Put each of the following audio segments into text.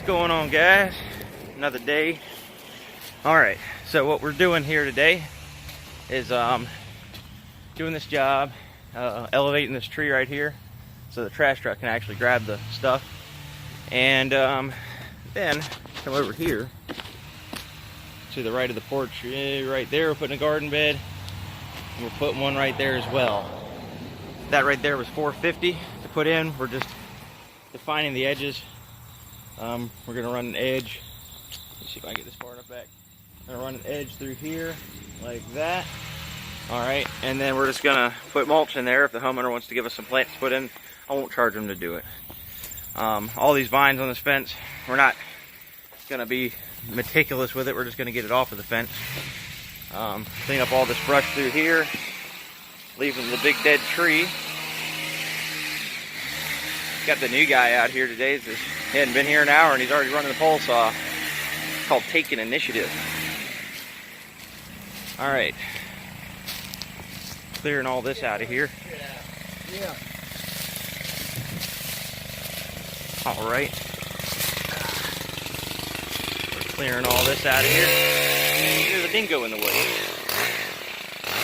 What's going on, guys? Another day. Alright, so what we're doing here today is doing this job, elevating this tree right here so the trash truck can actually grab the stuff. And then come over here to the right of the porch, right there. We're putting a garden bed. And we're putting one right there as well. That right there was $450 to put in. We're just defining the edges. We're gonna run an edge. Let's see if I can get this far enough back. I'm gonna run an edge through here like that. All right, and then we're just gonna put mulch in there. If the homeowner wants to give us some plants to put in, I won't charge them to do it. All these vines on this fence, we're not gonna be meticulous with it. We're just gonna get it off of the fence. Clean up all this brush through here, leaving the big dead tree. Got the new guy out here today. He hadn't been here an hour and he's already running the pole saw. It's called Taking Initiative. All right, clearing all this out of here. Yeah. All right, we're clearing all this out of here. There's a dingo in the woods.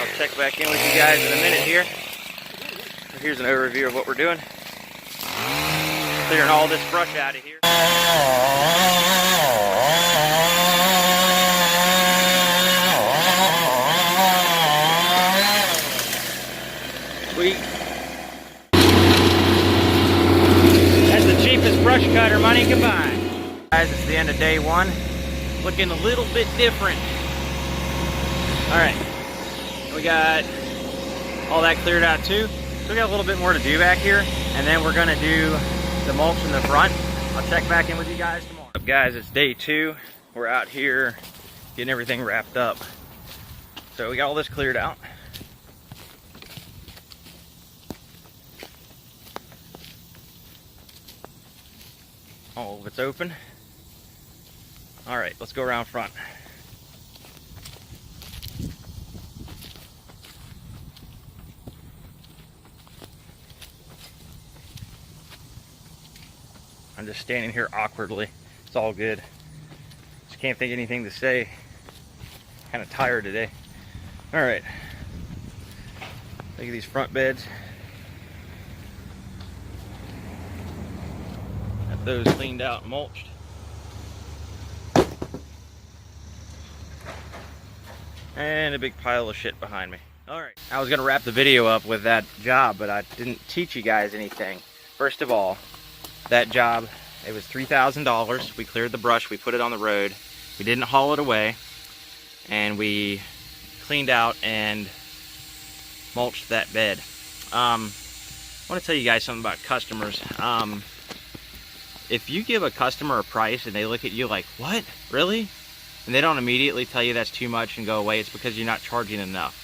I'll check back in with you guys in a minute here. Here's an overview of what we're doing. Clearing all this brush out of here. Sweet. That's the cheapest brush cutter money can buy. Guys, it's the end of day one. Looking a little bit different. Alright. We got all that cleared out too. So we got a little bit more to do back here. And then we're going to do the mulch in the front. I'll check back in with you guys tomorrow. What's up, guys? It's day two. We're out here getting everything wrapped up. So we got all this cleared out. All of it's open. All right, let's go around front. I'm just standing here awkwardly. It's all good. Just can't think of anything to say. Kind of tired today. All right. Look at these front beds. Got those cleaned out and mulched. And a big pile of shit behind me. All right. I was gonna wrap the video up with that job, but I didn't teach you guys anything. First of all, that job, it was $3,000. We cleared the brush, we put it on the road, we didn't haul it away, and we cleaned out and mulched that bed. I want to tell you guys something about customers. If you give a customer a price and they look at you like, what, really? And they don't immediately tell you that's too much and go away, it's because you're not charging enough.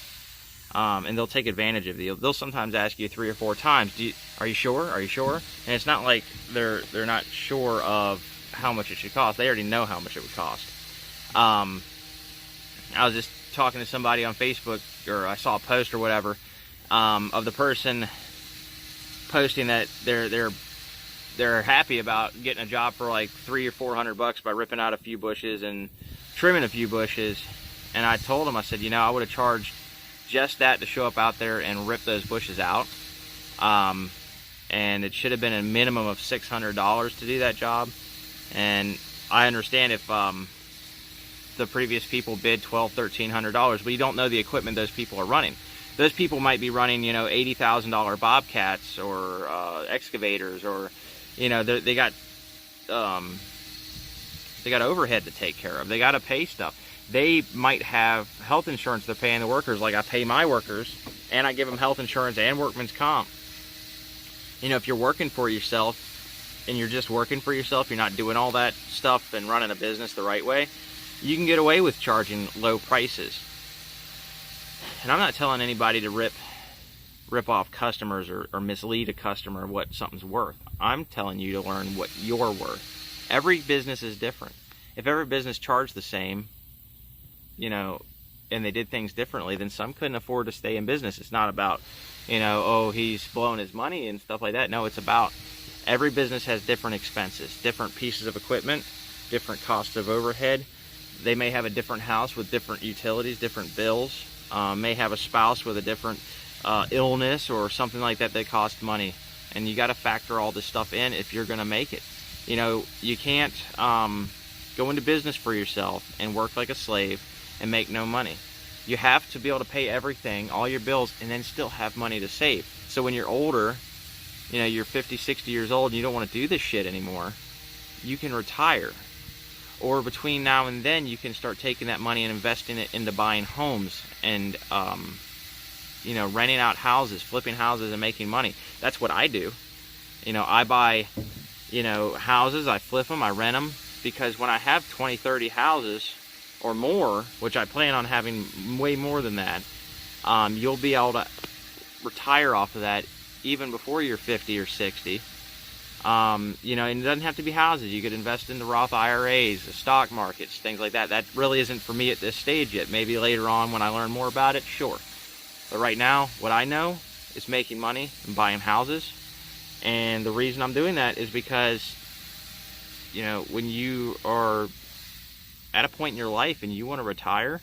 And they'll take advantage of you. They'll sometimes ask you 3 or 4 times, are you sure? Are you sure? And it's not like they're not sure of how much it should cost. They already know how much it would cost. I was just talking to somebody on Facebook, or I saw a post or whatever, of the person posting that they're happy about getting a job for like $300 or $400 by ripping out a few bushes and trimming a few bushes. And I told them, I said, you know, I would have charged just that to show up out there and rip those bushes out, and it should have been a minimum of $600 to do that job. And I understand if the previous people bid $1,200, $1,300, but you don't know the equipment those people are running. Those people might be running, you know, $80,000 Bobcats or excavators, or, you know, they got overhead to take care of. They got to pay stuff. They might have health insurance they're paying the workers, like I pay my workers, and I give them health insurance and workman's comp. You know, if you're working for yourself, and you're just working for yourself, you're not doing all that stuff and running a business the right way, you can get away with charging low prices. And I'm not telling anybody to rip off customers or mislead a customer what something's worth. I'm telling you to learn what you're worth. Every business is different. If every business charged the same, you know, and they did things differently, then some couldn't afford to stay in business. It's not about, you know, oh, he's blowing his money and stuff like that. No, it's about Every business has different expenses, different pieces of equipment, different costs of overhead. They may have a different house with different utilities, different bills, may have a spouse with a different illness or something like that that costs money. And you got to factor all this stuff in if you're going to make it. You know, you can't go into business for yourself and work like a slave and make no money. You have to be able to pay everything, all your bills, and then still have money to save. So when you're older, you know, you're 50, 60 years old and you don't want to do this shit anymore, you can retire. Or between now and then, you can start taking that money and investing it into buying homes and, you know, renting out houses, flipping houses and making money. That's what I do. You know, I buy, you know, houses, I flip them, I rent them, because when I have 20, 30 houses or more, which I plan on having way more than that, you'll be able to retire off of that even before you're 50 or 60. You know, and it doesn't have to be houses. You could invest in the Roth IRAs, the stock markets, things like that. That really isn't for me at this stage yet. Maybe later on when I learn more about it, sure. But right now, what I know is making money and buying houses. And the reason I'm doing that is because, you know, when you are at a point in your life and you want to retire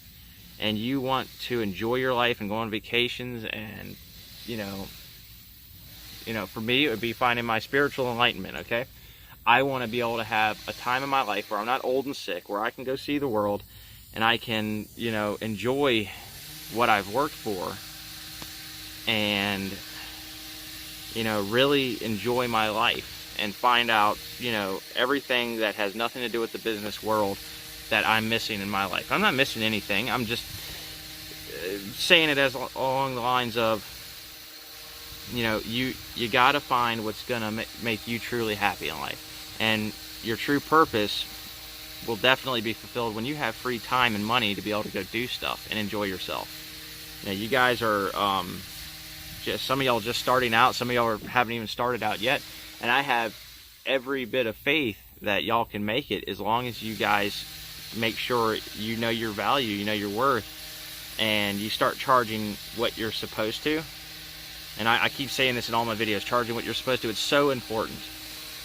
and you want to enjoy your life and go on vacations and, you know, for me, it would be finding my spiritual enlightenment, okay? I want to be able to have a time in my life where I'm not old and sick, where I can go see the world and I can, you know, enjoy what I've worked for and, you know, really enjoy my life and find out, you know, everything that has nothing to do with the business world that I'm missing in my life. I'm not missing anything. I'm just saying it as along the lines of, you know, you got to find what's going to make you truly happy in life. And your true purpose will definitely be fulfilled when you have free time and money to be able to go do stuff and enjoy yourself. You know, you guys are, just some of y'all just starting out, some of y'all haven't even started out yet. And I have every bit of faith that y'all can make it as long as you guys make sure you know your value, you know your worth, and you start charging what you're supposed to. And I keep saying this in all my videos, charging what you're supposed to. It's so important.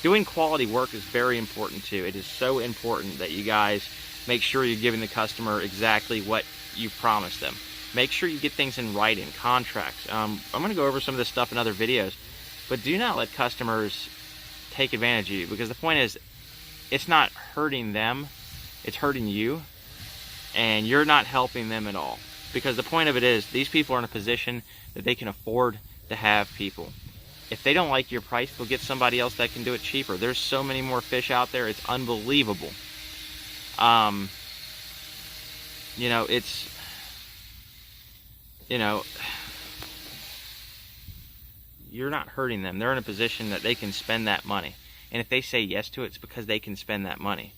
Doing quality work is very important too. It is so important that you guys make sure you're giving the customer exactly what you promised them. Make sure you get things in writing, contracts. I'm going to go over some of this stuff in other videos, but do not let customers take advantage of you, because the point is, it's not hurting them, it's hurting you, and you're not helping them at all. Because the point of it is, these people are in a position that they can afford to have people. If they don't like your price, they'll get somebody else that can do it cheaper. There's so many more fish out there, it's unbelievable. You know, it's, you know, you're not hurting them. They're in a position that they can spend that money. And if they say yes to it, it's because they can spend that money.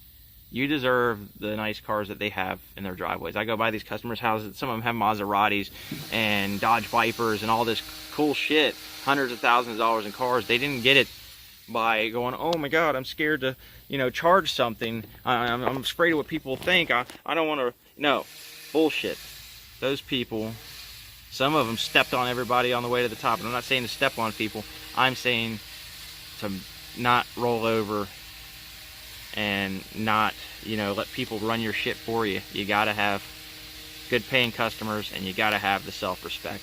You deserve the nice cars that they have in their driveways. I go by these customers' houses. Some of them have Maseratis and Dodge Vipers and all this cool shit. Hundreds of thousands of dollars in cars. They didn't get it by going, oh my God, I'm scared to, you know, charge something. I'm afraid of what people think. I don't want to. No, bullshit. Those people, some of them stepped on everybody on the way to the top. And I'm not saying to step on people. I'm saying to not roll over and not, you know, let people run your shit for you. You got to have good paying customers, and you got to have the self-respect.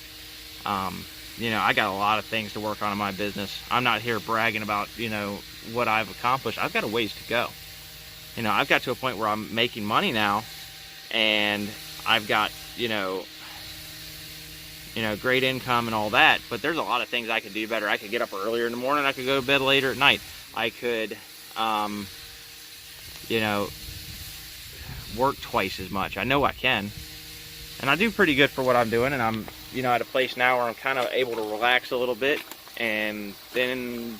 You know, I got a lot of things to work on in my business. I'm not here bragging about, you know, what I've accomplished. I've got a ways to go. You know, I've got to a point where I'm making money now, and I've got, you know, great income and all that, but there's a lot of things I could do better. I could get up earlier in the morning. I could go to bed later at night. I could, you know, work twice as much. I know I can. And I do pretty good for what I'm doing, and I'm, you know, at a place now where I'm kind of able to relax a little bit, and then,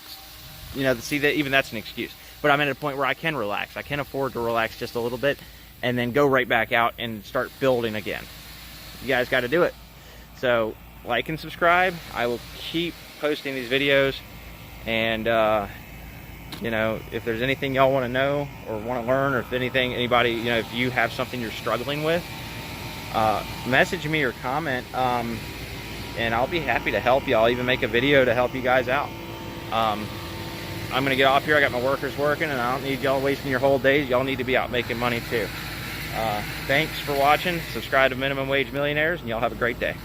you know, see that even that's an excuse. But I'm at a point where I can relax. I can afford to relax just a little bit and then go right back out and start building again. You guys got to do it. So like and subscribe. I will keep posting these videos, and you know, if there's anything y'all want to know or want to learn, or if anything, anybody, you know, if you have something you're struggling with, message me or comment, and I'll be happy to help you. I'll even make a video to help you guys out. I'm going to get off here. I got my workers working, and I don't need y'all wasting your whole days. Y'all need to be out making money too. Thanks for watching. Subscribe to Minimum Wage Millionaires, and y'all have a great day.